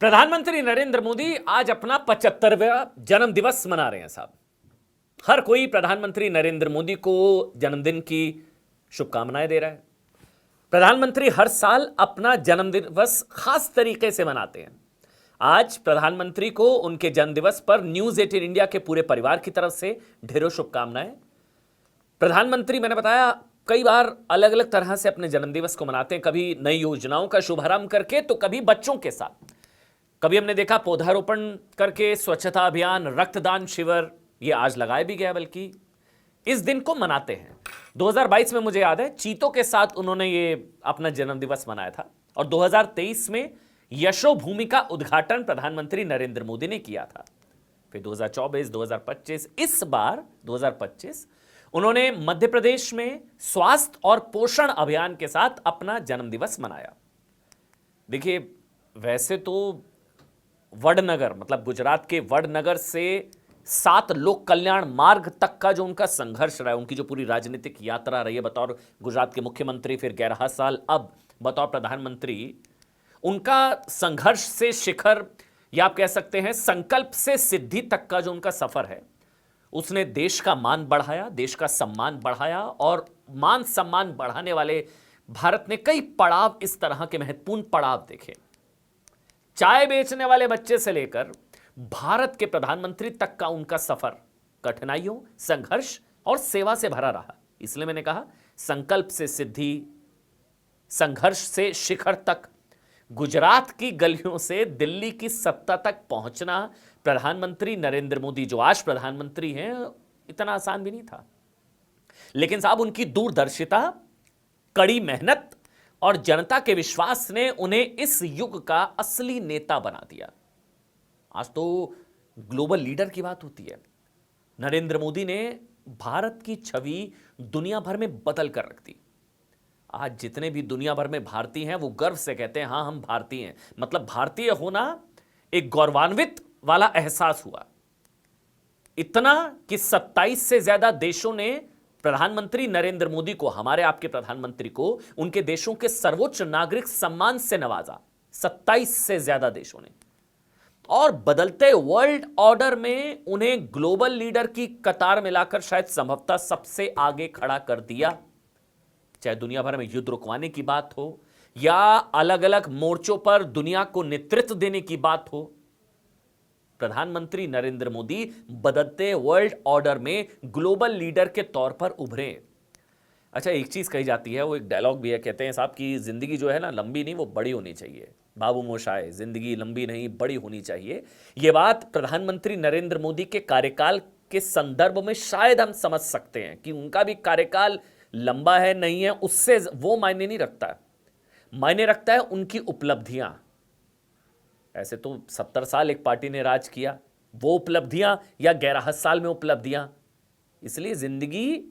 प्रधानमंत्री नरेंद्र मोदी आज अपना 75वां जन्म दिवस मना रहे हैं साहब। हर कोई प्रधानमंत्री नरेंद्र मोदी को जन्मदिन की शुभकामनाएं दे रहा है। प्रधानमंत्री हर साल अपना जन्म दिवस खास तरीके से मनाते हैं। आज प्रधानमंत्री को उनके जन्म दिवस पर न्यूज 18 इंडिया के पूरे परिवार की तरफ से ढेरों शुभकामनाएं। प्रधानमंत्री, मैंने बताया, कई बार अलग अलग तरह से अपने जन्मदिवस को मनाते हैं, कभी नई योजनाओं का शुभारंभ करके तो कभी बच्चों के साथ। कभी हमने देखा पौधारोपण करके, स्वच्छता अभियान, रक्तदान शिविर, ये आज लगाया भी गया, बल्कि इस दिन को मनाते हैं। 2022 में मुझे याद है चीतों के साथ उन्होंने ये अपना जन्मदिवस मनाया था और 2023 में यशोभूमि का उद्घाटन प्रधानमंत्री नरेंद्र मोदी ने किया था। फिर 2024, 2025, इस बार 2025 उन्होंने मध्य प्रदेश में स्वास्थ्य और पोषण अभियान के साथ अपना जन्मदिवस मनाया। देखिए, वैसे तो वडनगर, मतलब गुजरात के वडनगर से 7 लोक कल्याण मार्ग तक का जो उनका संघर्ष रहा है, उनकी जो पूरी राजनीतिक यात्रा रही है बतौर गुजरात के मुख्यमंत्री, फिर 11 साल अब बतौर प्रधानमंत्री, उनका संघर्ष से शिखर, या आप कह सकते हैं संकल्प से सिद्धि तक का जो उनका सफर है, उसने देश का मान बढ़ाया, देश का सम्मान बढ़ाया। और मान सम्मान बढ़ाने वाले भारत ने कई पड़ाव, इस तरह के महत्वपूर्ण पड़ाव देखे। चाय बेचने वाले बच्चे से लेकर भारत के प्रधानमंत्री तक का उनका सफर कठिनाइयों, संघर्ष और सेवा से भरा रहा। इसलिए मैंने कहा, संकल्प से सिद्धि, संघर्ष से शिखर तक, गुजरात की गलियों से दिल्ली की सत्ता तक पहुंचना प्रधानमंत्री नरेंद्र मोदी, जो आज प्रधानमंत्री हैं, इतना आसान भी नहीं था। लेकिन साहब, उनकी दूरदर्शिता, कड़ी मेहनत और जनता के विश्वास ने उन्हें इस युग का असली नेता बना दिया। आज तो ग्लोबल लीडर की बात होती है। नरेंद्र मोदी ने भारत की छवि दुनिया भर में बदल कर रख दी। आज जितने भी दुनिया भर में भारतीय हैं, वो गर्व से कहते हैं, हाँ, हम भारतीय हैं। मतलब भारतीय होना एक गौरवान्वित वाला एहसास हुआ। इतना कि 27 से ज्यादा देशों ने प्रधानमंत्री नरेंद्र मोदी को, हमारे आपके प्रधानमंत्री को, उनके देशों के सर्वोच्च नागरिक सम्मान से नवाजा। 27 से ज्यादा देशों ने। और बदलते वर्ल्ड ऑर्डर में उन्हें ग्लोबल लीडर की कतार में लाकर शायद संभवतः सबसे आगे खड़ा कर दिया। चाहे दुनिया भर में युद्ध रुकवाने की बात हो या अलग अलग मोर्चों पर दुनिया को नेतृत्व देने की बात हो, प्रधानमंत्री नरेंद्र मोदी बदलते वर्ल्ड ऑर्डर में ग्लोबल लीडर के तौर पर उभरे। अच्छा, एक चीज कही जाती है, वो एक डायलॉग भी है, कहते हैं साहब कि जिंदगी जो है ना, लंबी नहीं, वो बड़ी होनी चाहिए। बाबू मोशाय, जिंदगी लंबी नहीं, बड़ी होनी चाहिए। ये बात प्रधानमंत्री नरेंद्र मोदी के कार्यकाल के संदर्भ में शायद हम समझ सकते हैं कि उनका भी कार्यकाल लंबा है नहीं है, उससे वो मायने नहीं रखता। मायने रखता है उनकी उपलब्धियां। ऐसे तो 70 साल एक पार्टी ने राज किया, वो उपलब्धियां, या 11 साल में उपलब्धियां। इसलिए जिंदगी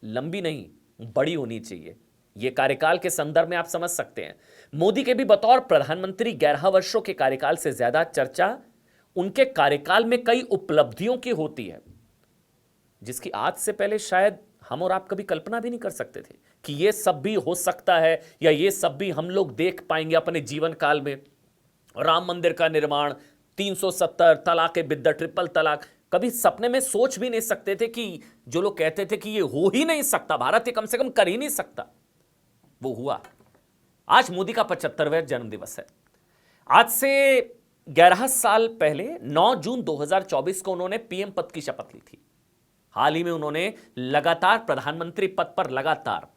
लंबी नहीं, बड़ी होनी चाहिए। यह कार्यकाल के संदर्भ में आप समझ सकते हैं। मोदी के भी बतौर प्रधानमंत्री 11 वर्षों के कार्यकाल से ज्यादा चर्चा उनके कार्यकाल में कई उपलब्धियों की होती है, जिसकी आज से पहले शायद हम और आप कभी कल्पना भी नहीं कर सकते थे कि यह सब भी हो सकता है, या यह सब भी हम लोग देख पाएंगे अपने जीवन काल में। राम मंदिर का निर्माण, 370 तलाक बिद्दा, ट्रिपल तलाक, कभी सपने में सोच भी नहीं सकते थे कि जो लोग कहते थे कि ये हो ही नहीं सकता, भारत ये कम से कम कर ही नहीं सकता, वो हुआ। आज मोदी का 75वां जन्मदिवस है। आज से 11 साल पहले 9 जून 2024 को उन्होंने पीएम पद की शपथ ली थी। हाल ही में उन्होंने लगातार प्रधानमंत्री पद पर लगातार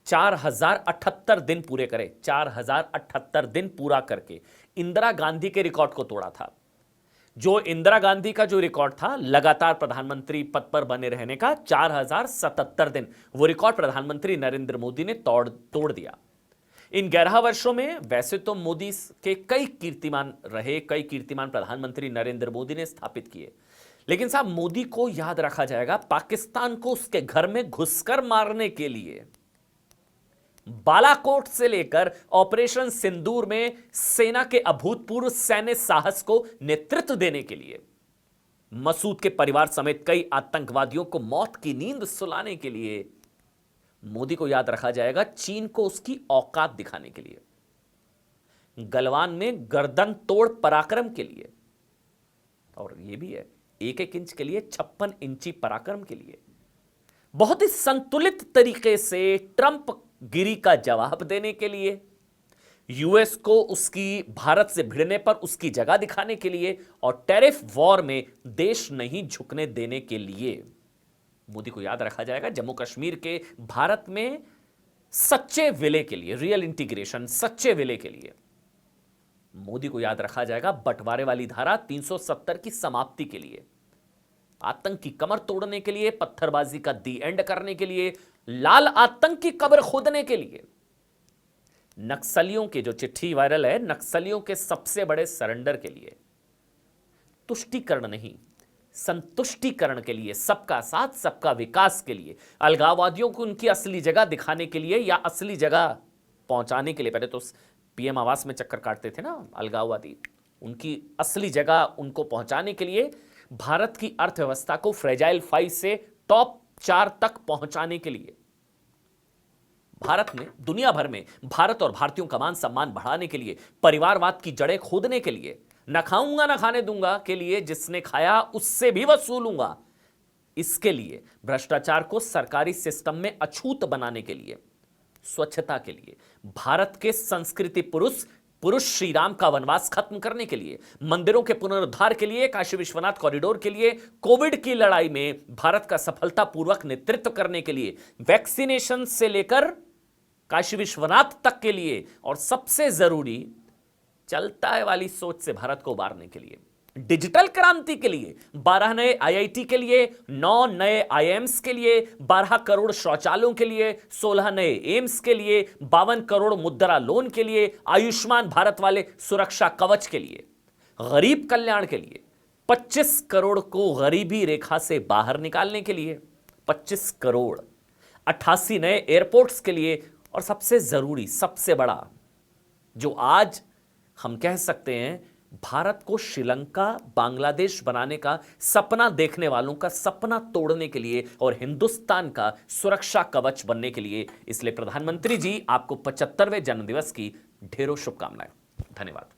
4078 दिन पूरे करे। 4078 दिन पूरा करके इंदिरा गांधी के रिकॉर्ड को तोड़ा था। जो इंदिरा गांधी का जो रिकॉर्ड था लगातार प्रधानमंत्री पद पर बने रहने का, 4077 दिन, वो रिकॉर्ड प्रधानमंत्री नरेंद्र मोदी ने तोड़ दिया। इन 11 वर्षों में वैसे तो मोदी के कई कीर्तिमान रहे, कई कीर्तिमान प्रधानमंत्री नरेंद्र मोदी ने स्थापित किए। लेकिन साहब, मोदी को याद रखा जाएगा पाकिस्तान को उसके घर में घुसकर मारने के लिए, बालाकोट से लेकर ऑपरेशन सिंदूर में सेना के अभूतपूर्व सैन्य साहस को नेतृत्व देने के लिए, मसूद के परिवार समेत कई आतंकवादियों को मौत की नींद सुलाने के लिए मोदी को याद रखा जाएगा, चीन को उसकी औकात दिखाने के लिए। गलवान में गर्दन तोड़ पराक्रम के लिए, और यह भी है 1-1 इंच के लिए 56 इंची पराक्रम के लिए, बहुत ही संतुलित तरीके से ट्रंप गिरी का जवाब देने के लिए, यूएस को उसकी भारत से भिड़ने पर उसकी जगह दिखाने के लिए, और टैरिफ वॉर में देश नहीं झुकने देने के लिए। मोदी को याद रखा जाएगा जम्मू कश्मीर के भारत में सच्चे विलय के लिए, रियल इंटीग्रेशन, सच्चे विलय के लिए। मोदी को याद रखा जाएगा बंटवारे वाली धारा 370 की समाप्ति के लिए, आतंक की कमर तोड़ने के लिए, पत्थरबाजी का दी एंड करने के लिए, लाल आतंक की कब्र खोदने के लिए, नक्सलियों के जो चिट्ठी वायरल है, नक्सलियों के सबसे बड़े सरेंडर के लिए, तुष्टीकरण नहीं संतुष्टीकरण के लिए, सबका साथ सबका विकास के लिए, अलगाववादियों को उनकी असली जगह दिखाने के लिए या असली जगह पहुंचाने के लिए। पहले तो पीएम आवास में चक्कर काटते थे ना अलगाववादी, उनकी असली जगह उनको पहुंचाने के लिए, भारत की अर्थव्यवस्था को फ्रेजाइल 5 से टॉप 4 तक पहुंचाने के लिए, भारत में, दुनिया भर में भारत और भारतीयों का मान सम्मान बढ़ाने के लिए, परिवारवाद की जड़ें खोदने के लिए, न खाऊंगा न खाने दूंगा के लिए, जिसने खाया उससे भी वसूलूंगा, इसके लिए, भ्रष्टाचार को सरकारी सिस्टम में अछूत बनाने के लिए, स्वच्छता के लिए, भारत के संस्कृति पुरुष श्री राम का वनवास खत्म करने के लिए, मंदिरों के पुनरुद्धार के लिए, काशी विश्वनाथ कॉरिडोर के लिए, कोविड की लड़ाई में भारत का सफलतापूर्वक नेतृत्व करने के लिए, वैक्सीनेशन से लेकर काशी विश्वनाथ तक के लिए, और सबसे जरूरी चलता है वाली सोच से भारत को उबारने के लिए, डिजिटल क्रांति के लिए, 12 नए आईआईटी के लिए, 9 नए आईएम्स के लिए, 12 करोड़ शौचालयों के लिए, 16 नए एम्स के लिए, 52 करोड़ मुद्रा लोन के लिए, आयुष्मान भारत वाले सुरक्षा कवच के लिए, गरीब कल्याण के लिए, 25 करोड़ को गरीबी रेखा से बाहर निकालने के लिए, 25 करोड़, 88 नए एयरपोर्ट्स के लिए, और सबसे जरूरी, सबसे बड़ा, जो आज हम कह सकते हैं भारत को श्रीलंका, बांग्लादेश बनाने का सपना देखने वालों का सपना तोड़ने के लिए और हिंदुस्तान का सुरक्षा कवच बनने के लिए। इसलिए प्रधानमंत्री जी, आपको 75वें जन्मदिवस की ढेरों शुभकामनाएं। धन्यवाद।